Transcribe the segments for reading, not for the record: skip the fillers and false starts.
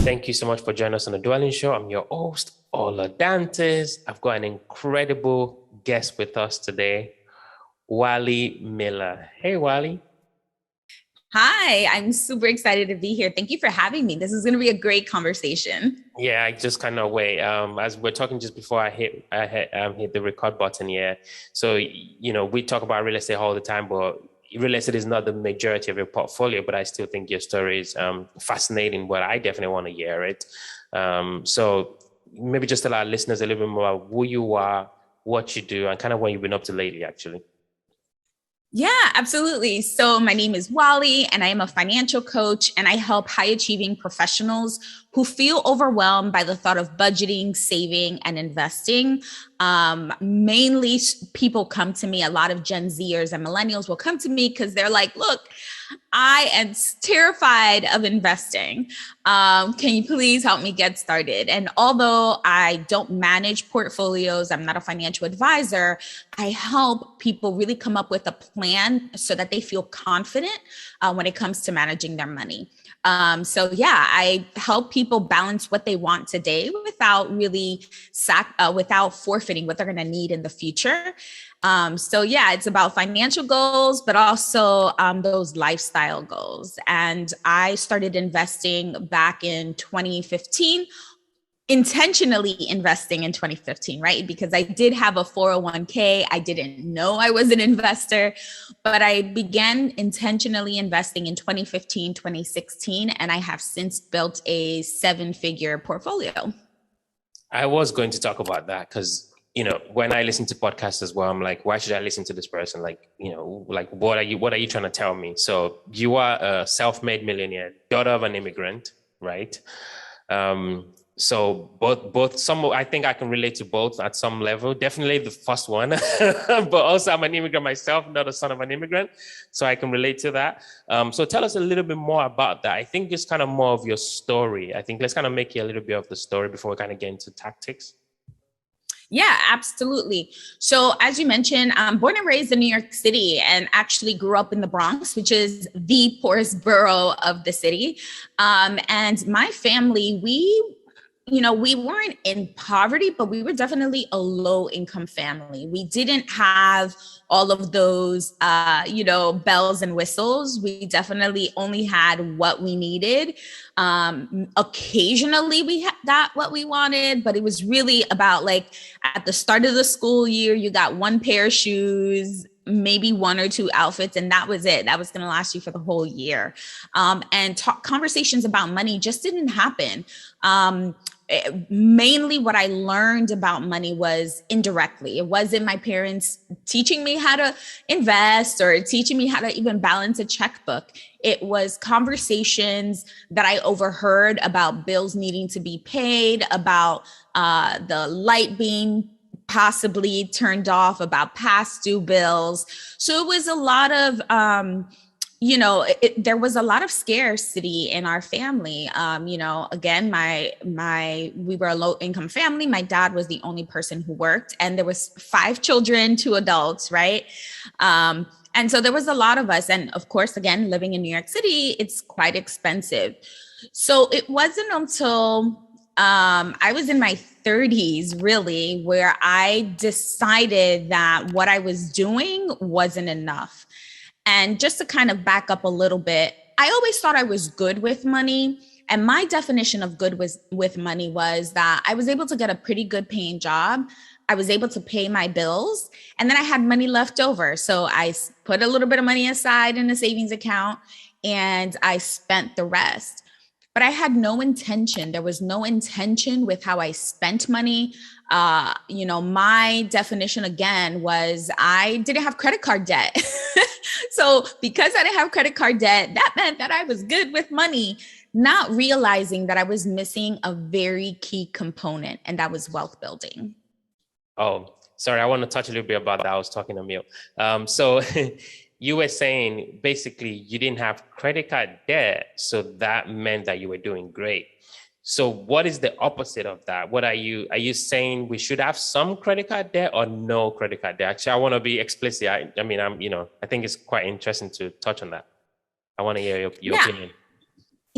Thank you so much for joining us on the Dwellynn Show. I'm your host, Ola Dantes. I've got an incredible guest with us today, Walli Miller. Hey, Walli. Hi, I'm super excited to be here. Thank you for having me. This is going to be a great conversation. Yeah, I just kind of wait. As we're talking just before I hit the record button here. So, we talk about real estate all the time, but real estate is not the majority of your portfolio, but I still think your story is fascinating. But I definitely want to hear it. So maybe just tell our listeners a little bit more about who you are, what you do, and kind of what you've been up to lately, actually. Yeah, absolutely. So, my name is Walli, and I am a financial coach, and I help high achieving professionals who feel overwhelmed by the thought of budgeting, saving, and investing. Mainly, people come to me, a lot of Gen Zers and millennials will come to me because they're like, look, I am terrified of investing. Can you please help me get started? And although I don't manage portfolios, I'm not a financial advisor, I help people really come up with a plan so that they feel confident when it comes to managing their money. I help people balance what they want today without really without forfeiting what they're going to need in the future. It's about financial goals, but also those lifestyle goals. And I started investing back in 2015, intentionally investing in 2015, right? Because I did have a 401k. I didn't know I was an investor, but I began intentionally investing in 2015, 2016, and I have since built a 7-figure portfolio. I was going to talk about that because when I listen to podcasts as well, I'm like, why should I listen to this person? Like, what are you trying to tell me? So you are a self-made millionaire, daughter of an immigrant, right? So both some, I think I can relate to both at some level. Definitely the first one, but also I'm an immigrant myself, not a son of an immigrant, so I can relate to that. So tell us a little bit more about that. I think it's kind of more of your story. I think let's kind of make it a little bit of the story before we kind of get into tactics. Yeah, absolutely. So, as you mentioned, I'm born and raised in New York City and actually grew up in the Bronx, which is the poorest borough of the city. And my family, we weren't in poverty, but we were definitely a low income family. We didn't have all of those, bells and whistles. We definitely only had what we needed. Occasionally we got what we wanted, but it was really about like at the start of the school year, you got one pair of shoes, maybe one or two outfits, and that was it. That was going to last you for the whole year. Conversations about money just didn't happen. Mainly what I learned about money was indirectly. It wasn't my parents teaching me how to invest or teaching me how to even balance a checkbook. It was conversations that I overheard about bills needing to be paid, about the light being possibly turned off, about past due bills. So it was a lot of there was a lot of scarcity in our family. Again, we were a low income family. My dad was the only person who worked, and there was 5 children, 2 adults, right? And so there was a lot of us. And of course, again, living in New York City, it's quite expensive. So it wasn't until I was in my 30s, really, where I decided that what I was doing wasn't enough. And just to kind of back up a little bit, I always thought I was good with money. And my definition of good with money was that I was able to get a pretty good paying job. I was able to pay my bills, and then I had money left over. So I put a little bit of money aside in a savings account and I spent the rest. But I had no intention. There was no intention with how I spent money. My definition again was I didn't have credit card debt. So because I didn't have credit card debt, that meant that I was good with money, not realizing that I was missing a very key component, and that was wealth building. Oh, sorry. I want to touch a little bit about that. I was talking to Emil. So you were saying basically you didn't have credit card debt, so that meant that you were doing great. So what is the opposite of that? Are you saying we should have some credit card debt or no credit card debt? Actually, I want to be explicit. I think it's quite interesting to touch on that. I want to hear your opinion.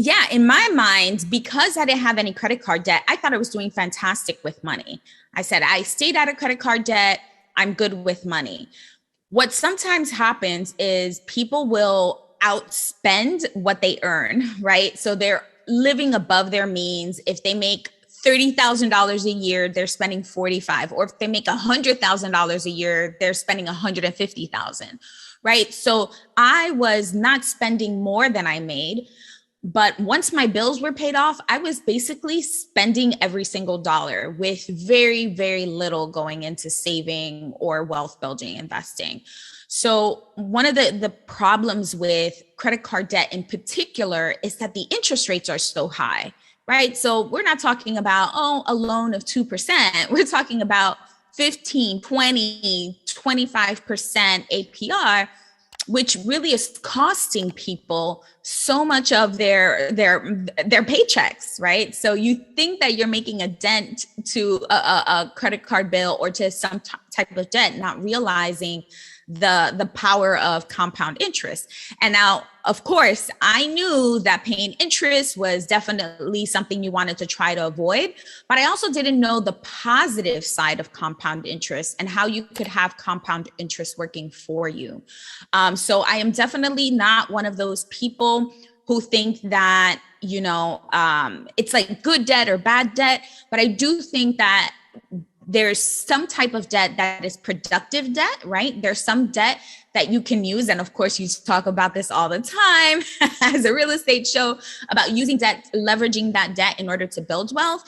Yeah, in my mind, because I didn't have any credit card debt, I thought I was doing fantastic with money. I said, I stayed out of credit card debt. I'm good with money. What sometimes happens is people will outspend what they earn, right? So they're living above their means. If they make $30,000 a year, they're spending 45, or if they make $100,000 a year, they're spending 150,000, right? So I was not spending more than I made. But once my bills were paid off, I was basically spending every single dollar with very, very little going into saving or wealth building, investing. So one of the problems with credit card debt in particular is that the interest rates are so high, right? So we're not talking about, oh, a loan of 2%. We're talking about 15, 20, 25% APR, which really is costing people so much of their paychecks, right? So you think that you're making a dent to a credit card bill or to some type of debt, not realizing the power of compound interest. And now, of course, I knew that paying interest was definitely something you wanted to try to avoid, but I also didn't know the positive side of compound interest and how you could have compound interest working for you. So I am definitely not one of those people who think that, it's like good debt or bad debt, but I do think that there's some type of debt that is productive debt, right? There's some debt that you can use. And of course, you talk about this all the time as a real estate show about using debt, leveraging that debt in order to build wealth.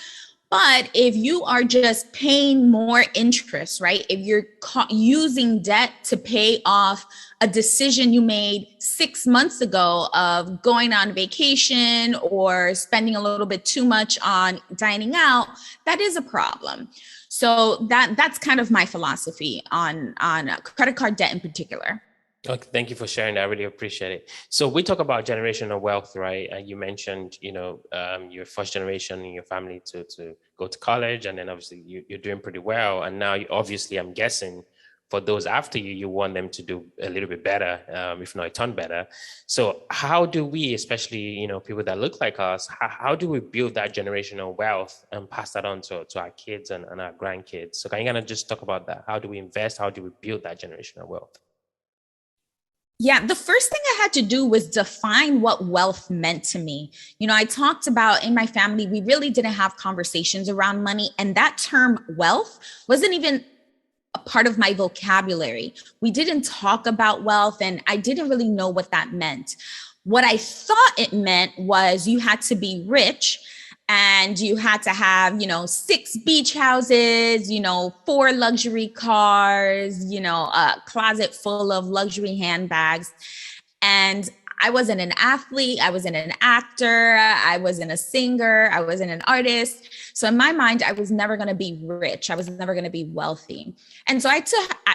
But if you are just paying more interest, right? If you're using debt to pay off a decision you made 6 months ago of going on vacation or spending a little bit too much on dining out, that is a problem. So that's kind of my philosophy on credit card debt in particular. Okay, thank you for sharing that. I really appreciate it. So we talk about generational wealth, right? And you mentioned, your first generation in your family to go to college, and then obviously you're doing pretty well. And now, obviously, I'm guessing for those after you, you want them to do a little bit better, if not a ton better. So how do we, especially, people that look like us, how do we build that generational wealth and pass that on to our kids and our grandkids? So can you kind of just talk about that? How do we invest? How do we build that generational wealth? Yeah, the first thing I had to do was define what wealth meant to me. I talked about in my family, we really didn't have conversations around money. And that term wealth wasn't even a part of my vocabulary. We didn't talk about wealth, and I didn't really know what that meant. What I thought it meant was you had to be rich and you had to have, 6 beach houses, 4 luxury cars, a closet full of luxury handbags. And I wasn't an athlete. I wasn't an actor. I wasn't a singer. I wasn't an artist. So in my mind, I was never going to be rich. I was never going to be wealthy. And so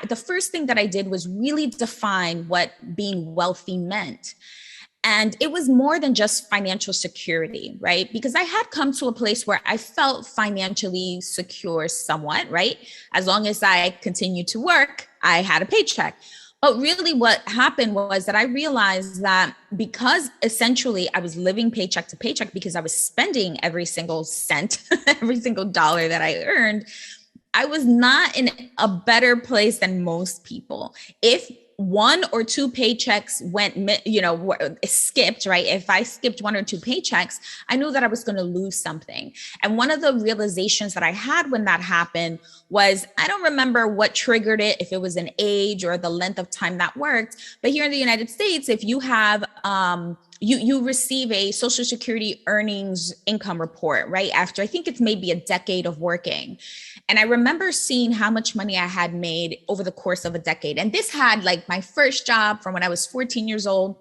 the first thing that I did was really define what being wealthy meant. And it was more than just financial security, right? Because I had come to a place where I felt financially secure somewhat, right? As long as I continued to work, I had a paycheck. But really what happened was that I realized that because essentially I was living paycheck to paycheck because I was spending every single cent, every single dollar that I earned, I was not in a better place than most people. If 1 or 2 paychecks went, skipped, right? If I skipped 1 or 2 paychecks, I knew that I was going to lose something. And one of the realizations that I had when that happened was, I don't remember what triggered it, if it was an age or the length of time that worked. But here in the United States, if you have, you receive a Social Security earnings income report, right? After I think it's maybe a decade of working. And I remember seeing how much money I had made over the course of a decade. And this had like my first job from when I was 14 years old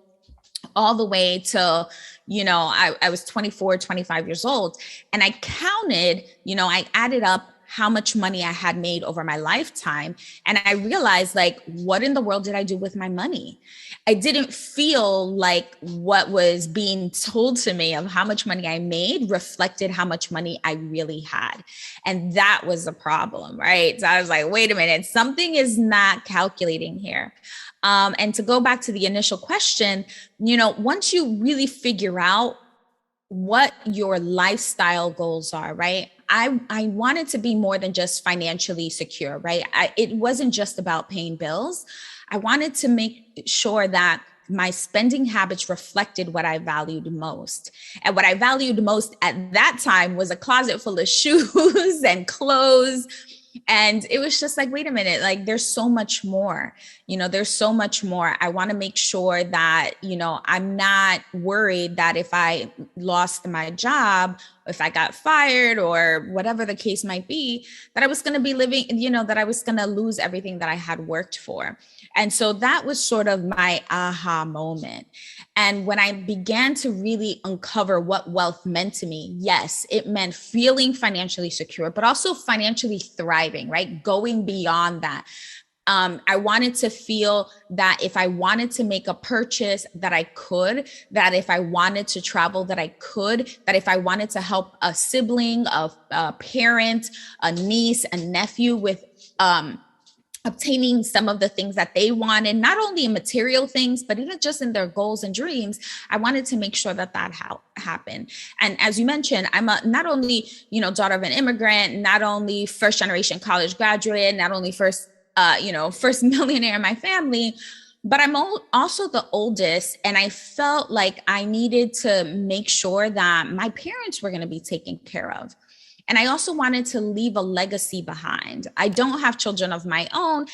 all the way to, I was 24, 25 years old. And I counted, I added up how much money I had made over my lifetime. And I realized, like, what in the world did I do with my money? I didn't feel like what was being told to me of how much money I made reflected how much money I really had. And that was a problem, right? So I was like, wait a minute, something is not calculating here. And to go back to the initial question, once you really figure out what your lifestyle goals are, right? I wanted to be more than just financially secure, right? It wasn't just about paying bills. I wanted to make sure that my spending habits reflected what I valued most. And what I valued most at that time was a closet full of shoes and clothes. And it was just like, wait a minute, like there's so much more, there's so much more. I want to make sure that, I'm not worried that if I lost my job, if I got fired or whatever the case might be, that I was going to be living, that I was going to lose everything that I had worked for. And so that was sort of my aha moment. And when I began to really uncover what wealth meant to me, yes, it meant feeling financially secure, but also financially thriving, right? Going beyond that. I wanted to feel that if I wanted to make a purchase, that I could, that if I wanted to travel, that I could, that if I wanted to help a sibling, a parent, a niece, a nephew with, obtaining some of the things that they wanted, not only in material things, but even just in their goals and dreams, I wanted to make sure that happened. And as you mentioned, I'm not only, daughter of an immigrant, not only first generation college graduate, not only first millionaire in my family, but I'm also the oldest. And I felt like I needed to make sure that my parents were going to be taken care of. And I also wanted to leave a legacy behind. I don't have children of my own,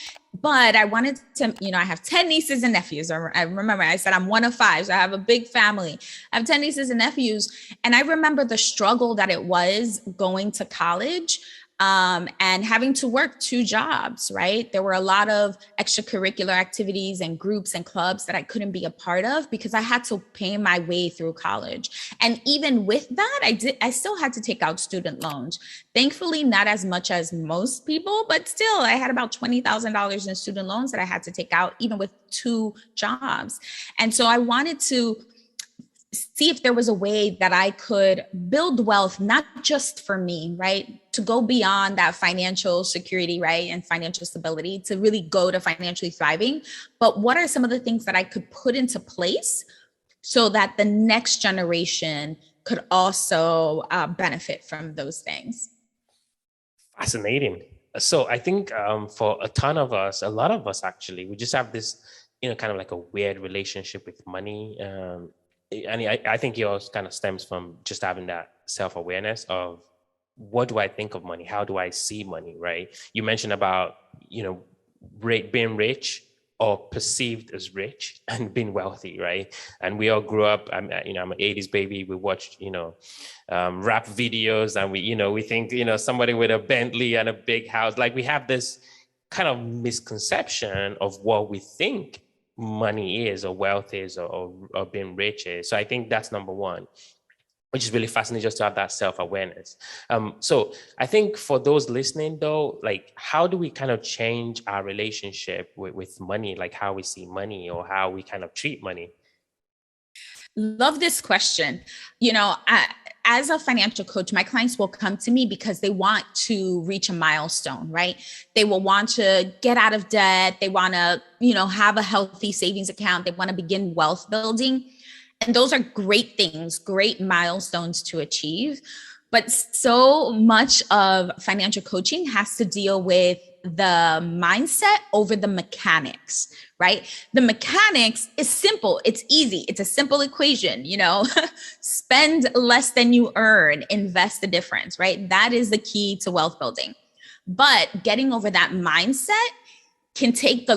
but I wanted to, I have 10 nieces and nephews. I remember I said I'm one of 5, so I have a big family. I have 10 nieces and nephews. And I remember the struggle that it was going to college, and having to work 2 jobs, right? There were a lot of extracurricular activities and groups and clubs that I couldn't be a part of because I had to pay my way through college. And even with that, I still had to take out student loans. Thankfully, not as much as most people, but still I had about $20,000 in student loans that I had to take out, even with 2 jobs. And so I wanted to see if there was a way that I could build wealth, not just for me, right? To go beyond that financial security, right? And financial stability, to really go to financially thriving. But what are some of the things that I could put into place so that the next generation could also benefit from those things? Fascinating. So I think for a lot of us actually, we just have this, kind of like a weird relationship with money. And I think yours kind of stems from just having that self-awareness of what do I think of money? How do I see money, right? You mentioned about, being rich or perceived as rich and being wealthy, right? And we all grew up, I'm an 80s baby. We watched, rap videos and we think, somebody with a Bentley and a big house, like we have this kind of misconception of what we think money is or wealth is or being rich is. So I think that's number one, which is really fascinating, just to have that self-awareness. So I think for those listening though, like how do we kind of change our relationship with money, like how we see money or how we kind of treat money? Love this question. As a financial coach, my clients will come to me because they want to reach a milestone, right? They will want to get out of debt. They want to, have a healthy savings account. They want to begin wealth building. And those are great things, great milestones to achieve. But so much of financial coaching has to deal with the mindset over the mechanics, right? The mechanics is simple. It's easy. It's a simple equation, spend less than you earn, invest the difference, right? That is the key to wealth building. But getting over that mindset can take a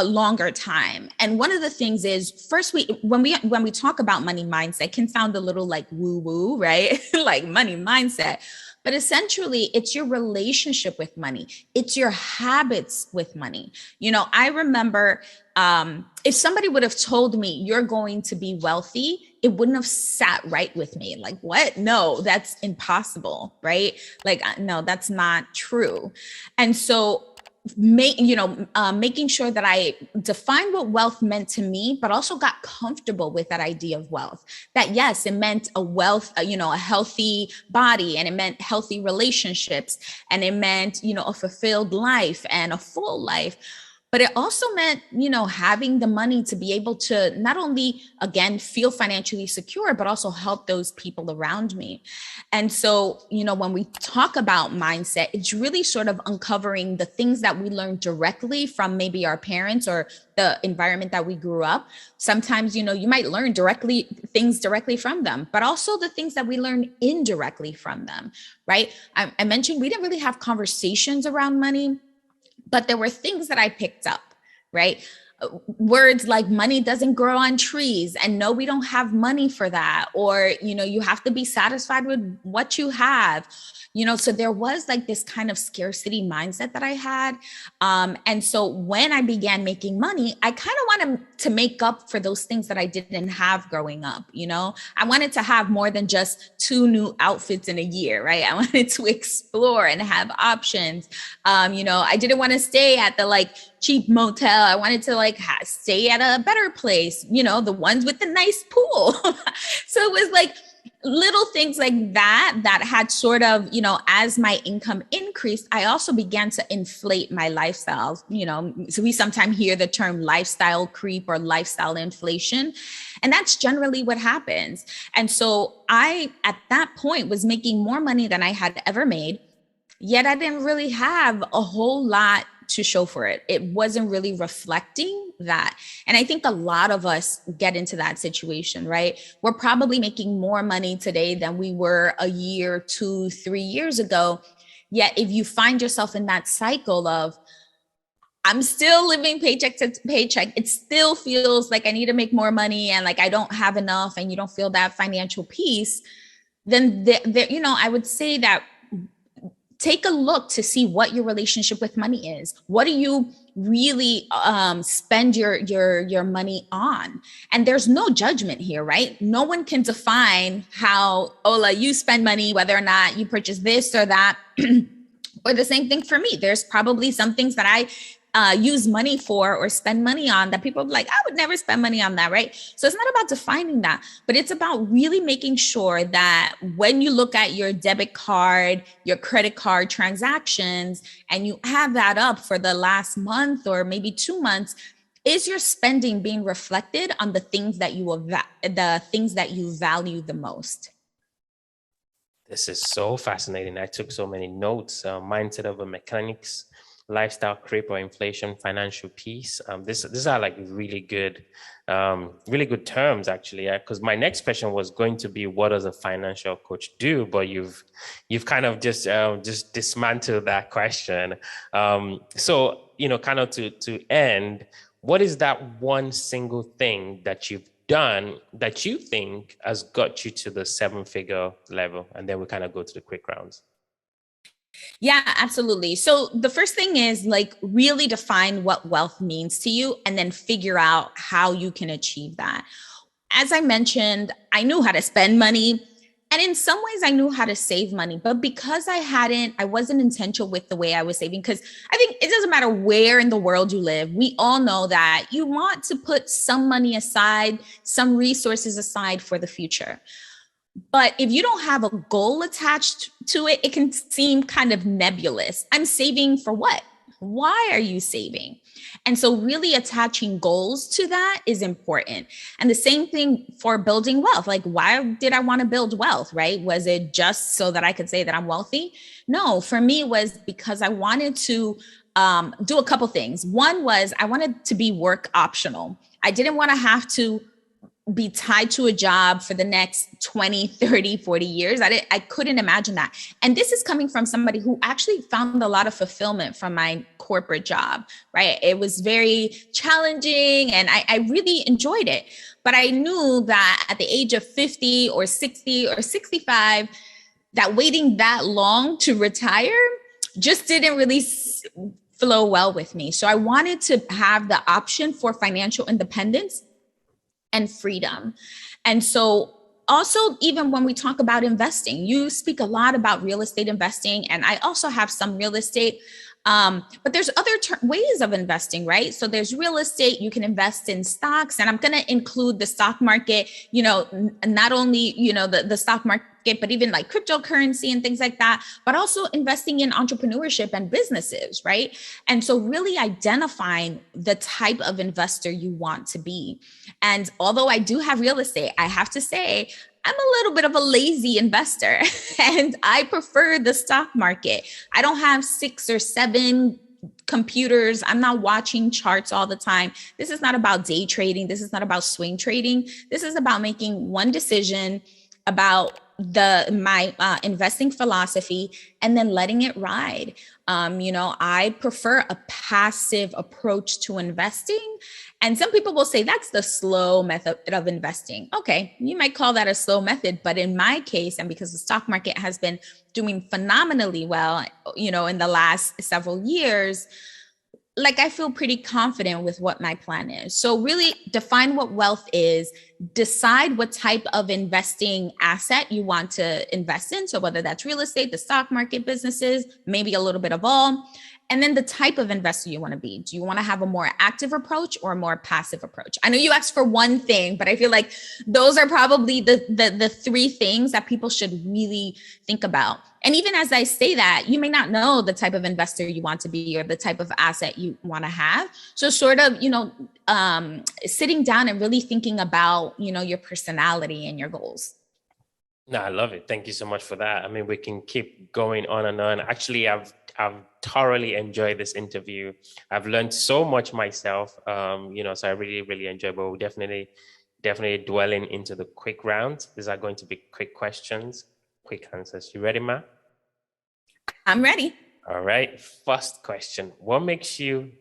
longer time. And one of the things is, first, when we talk about money mindset, can sound a little like woo woo, right? Like money mindset. But essentially, it's your relationship with money. It's your habits with money. I remember if somebody would have told me you're going to be wealthy, it wouldn't have sat right with me. Like, what? No, that's impossible, right? Like, no, that's not true. And so making sure that I defined what wealth meant to me, but also got comfortable with that idea of wealth. That yes, it meant a healthy body, and it meant healthy relationships, and it meant, a fulfilled life and a full life. But it also meant, having the money to be able to not only, again, feel financially secure, but also help those people around me. And so, when we talk about mindset, it's really sort of uncovering the things that we learned directly from maybe our parents or the environment that we grew up. Sometimes, you might learn things directly from them, but also the things that we learn indirectly from them, right? I mentioned we didn't really have conversations around money, but there were things that I picked up, right? Words like money doesn't grow on trees, and no, we don't have money for that. Or, you have to be satisfied with what you have. So there was like this kind of scarcity mindset that I had. And so when I began making money, I kind of wanted to make up for those things that I didn't have growing up. I wanted to have more than just 2 new outfits in a year, right? I wanted to explore and have options. I didn't want to stay at the cheap motel. I wanted to stay at a better place, the ones with the nice pool. So it was little things like that had sort of, as my income increased, I also began to inflate my lifestyle. So we sometimes hear the term lifestyle creep or lifestyle inflation. And that's generally what happens. And so I, at that point, was making more money than I had ever made, yet I didn't really have a whole lot to show for it. It wasn't really reflecting that. And I think a lot of us get into that situation, right? We're probably making more money today than we were a year, 2, 3 years ago. Yet if you find yourself in that cycle of, I'm still living paycheck to paycheck, it still feels like I need to make more money and I don't have enough, and you don't feel that financial peace, then I would say that take a look to see what your relationship with money is. What do you really spend your money on? And there's no judgment here, right? No one can define how, Ola, you spend money, whether or not you purchase this or that. Or the same thing for me. There's probably some things that I use money for or spend money on that people are like, I would never spend money on that, right? So it's not about defining that, but it's about really making sure that when you look at your debit card, your credit card transactions, and you have that up for the last month or maybe 2 months, is your spending being reflected on the things that you value the most? This is so fascinating. I took so many notes. Mindset of a mechanics, lifestyle creep or inflation, financial peace. These are really good terms, actually. Because my next question was going to be, what does a financial coach do? But you've kind of just dismantled that question. So kind of to end, what is that one single thing that you've done that you think has got you to the 7-figure level? And then we kind of go to the quick rounds. Yeah, absolutely. So the first thing is really define what wealth means to you and then figure out how you can achieve that. As I mentioned, I knew how to spend money. And in some ways I knew how to save money, but because I wasn't intentional with the way I was saving, because I think it doesn't matter where in the world you live. We all know that you want to put some money aside, some resources aside for the future. But if you don't have a goal attached to it, it can seem kind of nebulous. I'm saving for what? Why are you saving? And so really attaching goals to that is important. And the same thing for building wealth. Why did I want to build wealth, right? Was it just so that I could say that I'm wealthy? No, for me, it was because I wanted to do a couple things. One was I wanted to be work optional. I didn't want to have to be tied to a job for the next 20, 30, 40 years. I couldn't imagine that. And this is coming from somebody who actually found a lot of fulfillment from my corporate job, right? It was very challenging and I really enjoyed it. But I knew that at the age of 50 or 60 or 65, that waiting that long to retire just didn't really flow well with me. So I wanted to have the option for financial independence and freedom. And so also, even when we talk about investing, you speak a lot about real estate investing. And I also have some real estate, but there's other ways of investing, right? So there's real estate, you can invest in stocks, and I'm going to include the stock market, not only, the stock market market, but even like cryptocurrency and things like that, but also investing in entrepreneurship and businesses, right? And so really identifying the type of investor you want to be. And although I do have real estate, I have to say, I'm a little bit of a lazy investor and I prefer the stock market. I don't have 6 or 7 computers. I'm not watching charts all the time. This is not about day trading. This is not about swing trading. This is about making one decision about my investing philosophy and then letting it ride. I prefer a passive approach to investing. And some people will say that's the slow method of investing. Okay, you might call that a slow method, but in my case, and because the stock market has been doing phenomenally well, in the last several years, like I feel pretty confident with what my plan is. So really define what wealth is, decide what type of investing asset you want to invest in. So whether that's real estate, the stock market, businesses, maybe a little bit of all. And then the type of investor you want to be. Do you want to have a more active approach or a more passive approach? I know you asked for one thing, but I feel like those are probably the 3 things that people should really think about. And even as I say that, you may not know the type of investor you want to be or the type of asset you want to have. So sort of, sitting down and really thinking about, your personality and your goals. No, I love it. Thank you so much for that. I mean, we can keep going on and on. Actually, I've thoroughly enjoyed this interview. I've learned so much myself, so I really, really enjoy, but we'll definitely dwelling into the quick round. These are going to be quick questions, quick answers. You ready, Ma? I'm ready. All right. First question. What makes you,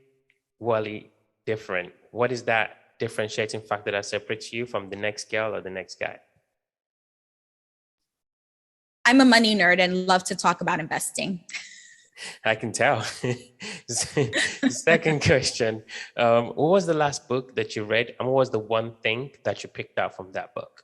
Walli, different? What is that differentiating factor that separates you from the next girl or the next guy? I'm a money nerd and love to talk about investing. I can tell. Second question. What was the last book that you read? And what was the one thing that you picked up from that book?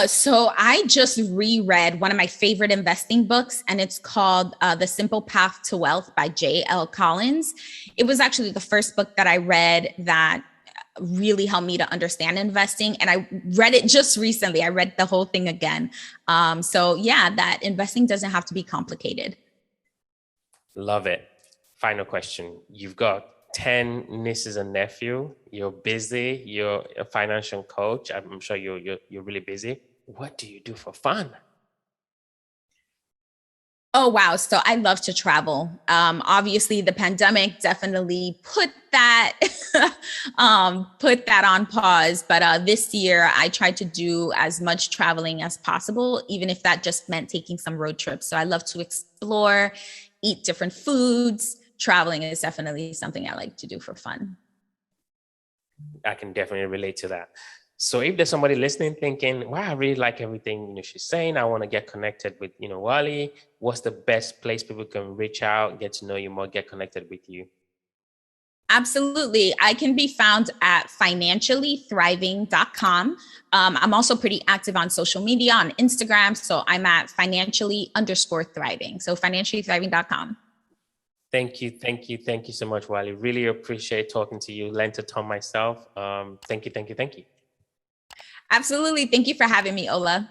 So I just reread one of my favorite investing books, and it's called The Simple Path to Wealth by J.L. Collins. It was actually the first book that I read that really helped me to understand investing. And I read it just recently. I read the whole thing again. So yeah, that investing doesn't have to be complicated. Love it. Final question. You've got 10 nieces and nephew. You're busy. You're a financial coach. I'm sure you're really busy. What do you do for fun? Oh, wow. So I love to travel. Obviously, the pandemic definitely put that on pause. But this year, I tried to do as much traveling as possible, even if that just meant taking some road trips. So I love to explore, eat different foods. Traveling is definitely something I like to do for fun. I can definitely relate to that. So if there's somebody listening thinking, wow, I really like everything she's saying, I want to get connected with Walli, what's the best place people can reach out, get to know you more, get connected with you? Absolutely. I can be found at financiallythriving.com. I'm also pretty active on social media, on Instagram. So I'm at financially_thriving. So financiallythriving.com. Thank you so much, Walli. Really appreciate talking to you. Learned a ton myself. Thank you. Absolutely. Thank you for having me, Ola.